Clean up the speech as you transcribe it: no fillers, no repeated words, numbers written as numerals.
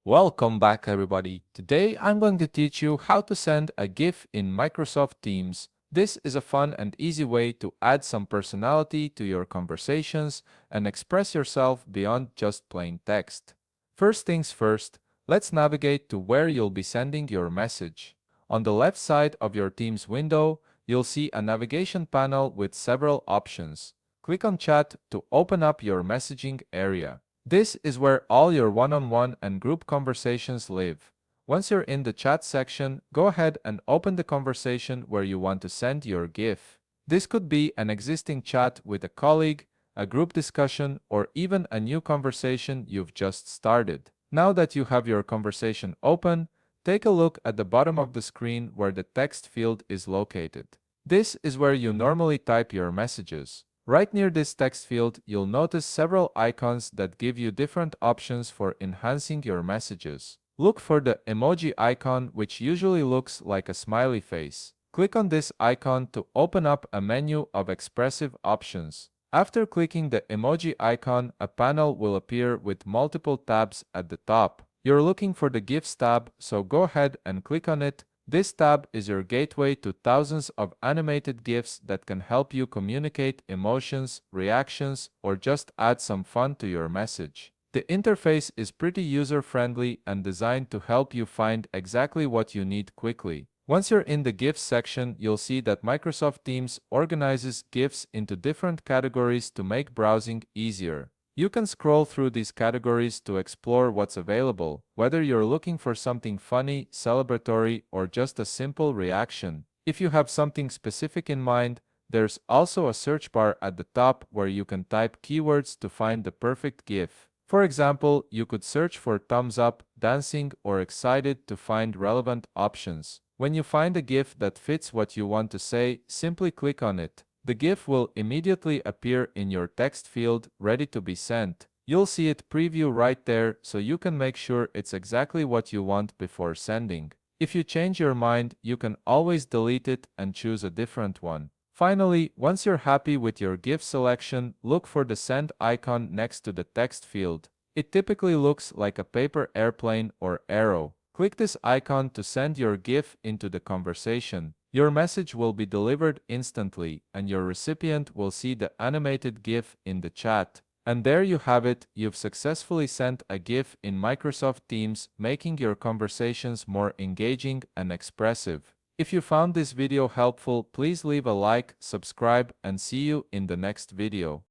Welcome back everybody. Today I'm going to teach you how to send a GIF in Microsoft Teams. This is a fun and easy way to add some personality to your conversations and express yourself beyond just plain text. First things first, let's navigate to where you'll be sending your message. On the left side of your Teams window, you'll see a navigation panel with several options. Click on Chat to open up your messaging area. This is where all your one-on-one and group conversations live. Once you're in the chat section, go ahead and open the conversation where you want to send your GIF. This could be an existing chat with a colleague, a group discussion, or even a new conversation you've just started. Now that you have your conversation open, take a look at the bottom of the screen where the text field is located. This is where you normally type your messages. Right near this text field, you'll notice several icons that give you different options for enhancing your messages. Look for the emoji icon, which usually looks like a smiley face. Click on this icon to open up a menu of expressive options. After clicking the emoji icon, a panel will appear with multiple tabs at the top. You're looking for the GIFs tab, so go ahead and click on it. This tab is your gateway to thousands of animated GIFs that can help you communicate emotions, reactions, or just add some fun to your message. The interface is pretty user-friendly and designed to help you find exactly what you need quickly. Once you're in the GIFs section, you'll see that Microsoft Teams organizes GIFs into different categories to make browsing easier. You can scroll through these categories to explore what's available, whether you're looking for something funny, celebratory, or just a simple reaction. If you have something specific in mind, there's also a search bar at the top where you can type keywords to find the perfect GIF. For example, you could search for thumbs up, dancing, or excited to find relevant options. When you find a GIF that fits what you want to say, simply click on it. The GIF will immediately appear in your text field, ready to be sent. You'll see it preview right there, so you can make sure it's exactly what you want before sending. If you change your mind, you can always delete it and choose a different one. Finally, once you're happy with your GIF selection, look for the send icon next to the text field. It typically looks like a paper airplane or arrow. Click this icon to send your GIF into the conversation. Your message will be delivered instantly, and your recipient will see the animated GIF in the chat. And there you have it, you've successfully sent a GIF in Microsoft Teams, making your conversations more engaging and expressive. If you found this video helpful, please leave a like, subscribe, and see you in the next video.